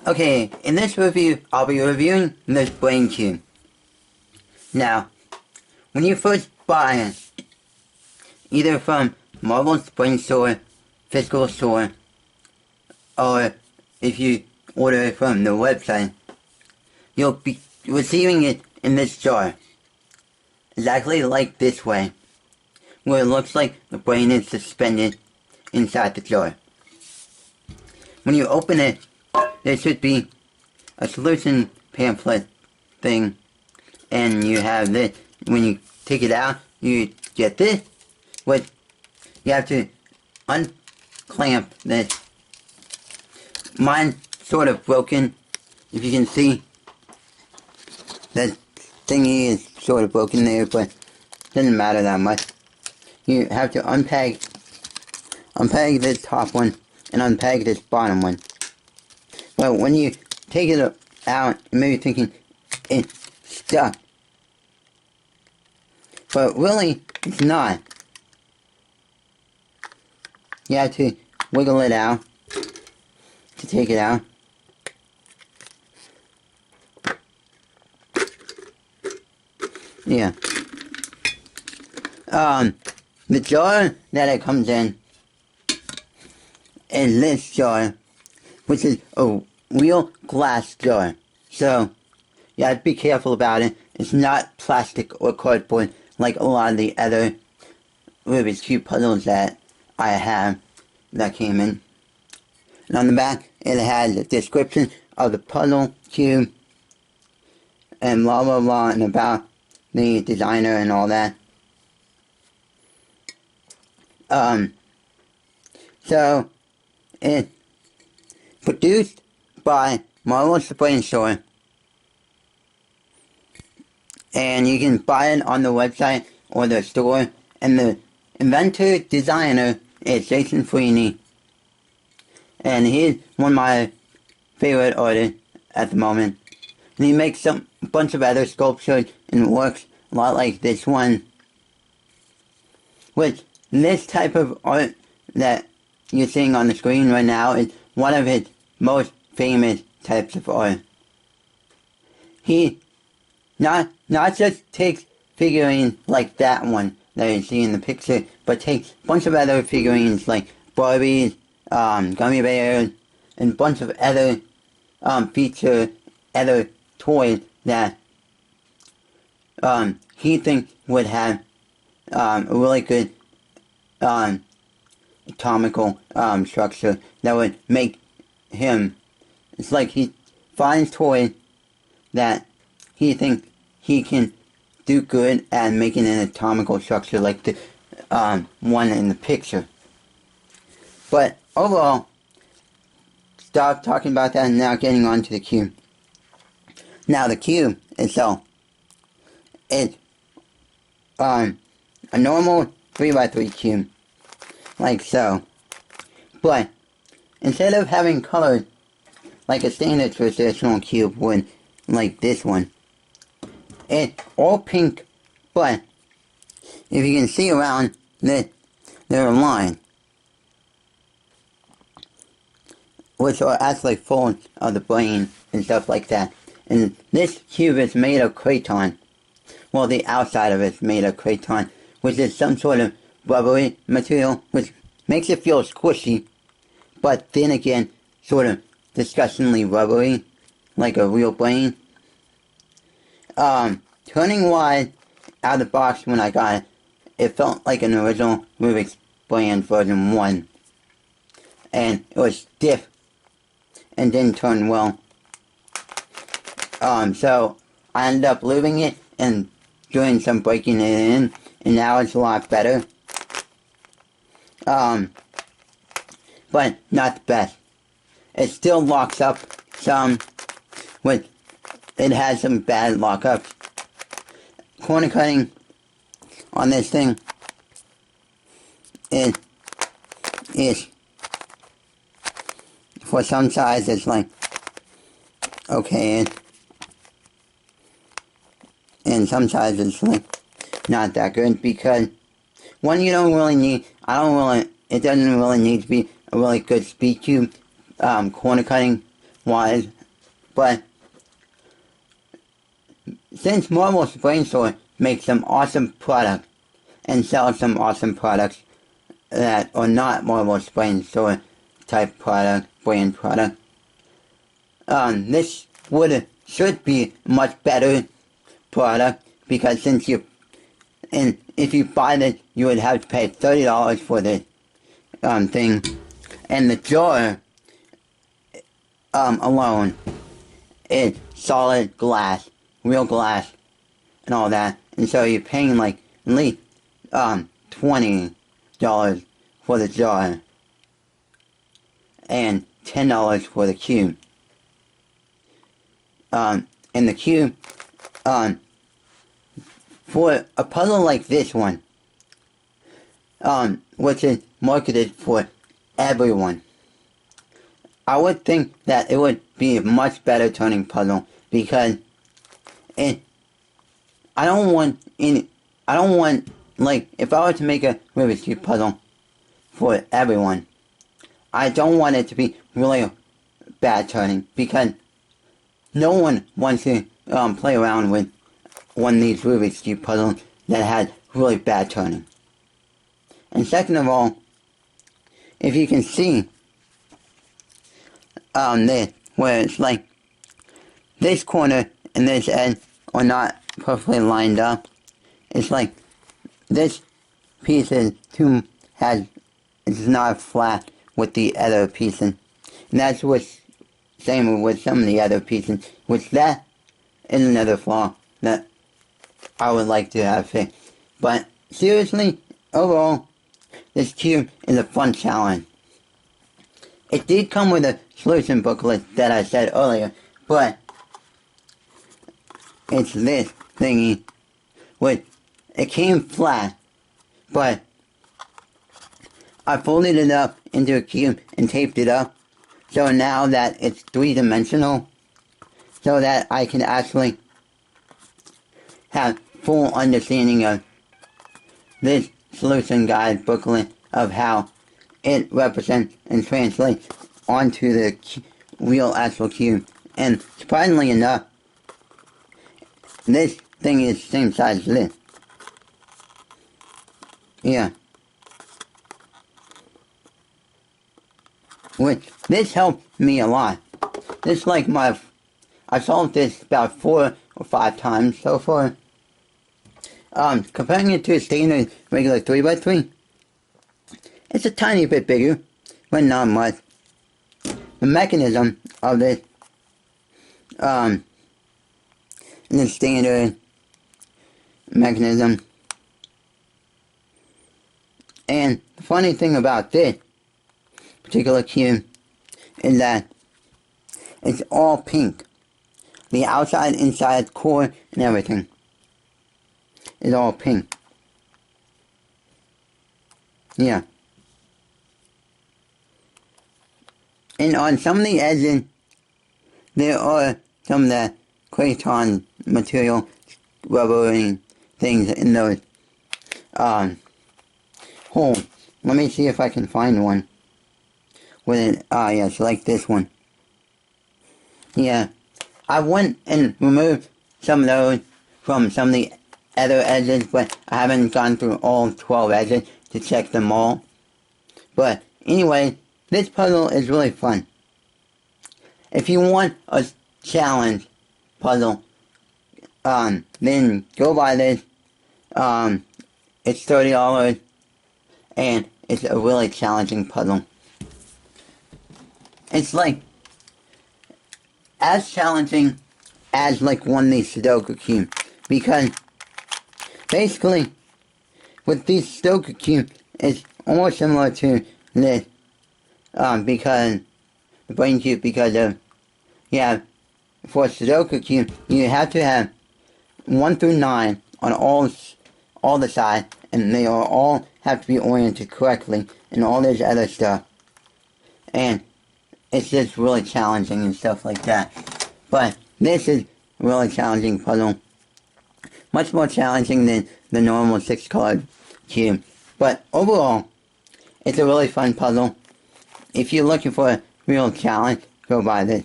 Okay, in this review, I'll be reviewing this Brain Cube. Now, when you first buy it, either from Marvel's Brain Store, physical store, or if you order it from the website, you'll be receiving it in this jar. Exactly like this way, where it looks like the brain is suspended inside the jar. When you open it, there should be a solution pamphlet thing, and you have this. When you take it out, you get this, which you have to unclamp this. Mine's sort of broken. If you can see, that thingy is sort of broken there, but it doesn't matter that much. You have to unpeg this top one and unpeg this bottom one. But when you take it out, you may be thinking it's stuck. But really, it's not. You have to wiggle it out to take it out. Yeah. The jar that it comes in is this jar, which is a real glass jar. So, you have to be careful about it. It's not plastic or cardboard like a lot of the other Rubik's Cube puzzles that I have that came in. And on the back, it has a description of the puzzle cube and blah blah blah, and about the designer and all that. So, it's produced by Marvel's Brain Store, and you can buy it on the website or the store, and the inventor designer is Jason Freeney, and he's one of my favorite artists at the moment. And he makes a bunch of other sculptures and works a lot like this one, which this type of art that you're seeing on the screen right now is one of his most famous types of art. He not just takes figurines like that one that you see in the picture, but takes a bunch of other figurines like Barbies, gummy bears, and a bunch of other feature other toys that he thinks would have a really good atomical structure that would make him. It's like he finds toys that he thinks he can do good at making an atomical structure like the one in the picture. But overall, stop talking about that and now getting on to the cube. Now the cube itself, it's a normal 3x3 cube, like so. But instead of having colors like a standard traditional cube would, like this one, it's all pink, but if you can see around this, there are lines, which are actually full of the brain and stuff like that. And this cube is made of craton. Well, the outside of it is made of craton, which is some sort of rubbery material, which makes it feel squishy, but then again, sort of disgustingly rubbery, like a real brain. Turning wide out of the box when I got it, it felt like an original Rubik's brand version 1. And it was stiff and didn't turn well. So I ended up leaving it and doing some breaking it in, and now it's a lot better. But not the best. It still locks up some, which it has some bad lockups. Corner cutting on this thing is for some size it's like okay, and some sizes it's like not that good, because one, you don't really need, it doesn't really need to be a really good speed cube corner cutting wise, but since Marvel's Brainstorm makes some awesome products and sells some awesome products that are not Marvel's Brainstorm type product, brand product, this should be much better product, because since if you buy this, you would have to pay $30 for this thing, and the jar alone is solid glass, real glass, and all that, and so you're paying like at least $20 for the jar and $10 for the cube. And the cube, for a puzzle like this one, which is marketed for everyone, I would think that it would be a much better turning puzzle, because I don't want, like, if I were to make a Rubik's Cube puzzle for everyone, I don't want it to be really bad turning, because no one wants to play around with one of these Rubik's Cube puzzles that has really bad turning. And second of all, if you can see this, where it's like this corner and this edge are not perfectly lined up, it's like this piece is it's not flat with the other pieces, and that's what's same with some of the other pieces, which that is another flaw that I would like to have fixed. But seriously, overall, this cube is a fun challenge. It did come with a solution booklet that I said earlier, but it's this thingy, which it came flat, but I folded it up into a cube and taped it up, so now that it's three-dimensional, so that I can actually have full understanding of this solution guide booklet of how it represents and translates onto the real actual cube. And surprisingly enough, this thing is the same size as this. Yeah. Which, this helped me a lot. This like I solved this about 4 or 5 times so far. Comparing it to a standard regular 3x3, it's a tiny bit bigger, but not much. The mechanism of this, the standard mechanism. And the funny thing about this particular cube is that it's all pink. The outside, inside, core, and everything is all pink. Yeah. And on some of the edges, there are some of the Kraton material rubbering things in those holes. Let me see if I can find one with it. Yes, like this one. Yeah. I went and removed some of those from some of the other edges, but I haven't gone through all 12 edges to check them all. But anyway, this puzzle is really fun. If you want a challenge puzzle, then go buy this. It's $30, and it's a really challenging puzzle. It's like as challenging as like one of these Sudoku cubes, because basically with these Sudoku cubes it's almost similar to this, because the brain cube, because of for Sudoku cube you have to have 1 through 9 on all the sides, and they all have to be oriented correctly, and all this other stuff, and it's just really challenging and stuff like that. But this is a really challenging puzzle. Much more challenging than the normal 6-card cube. But overall, it's a really fun puzzle. If you're looking for a real challenge, go buy this.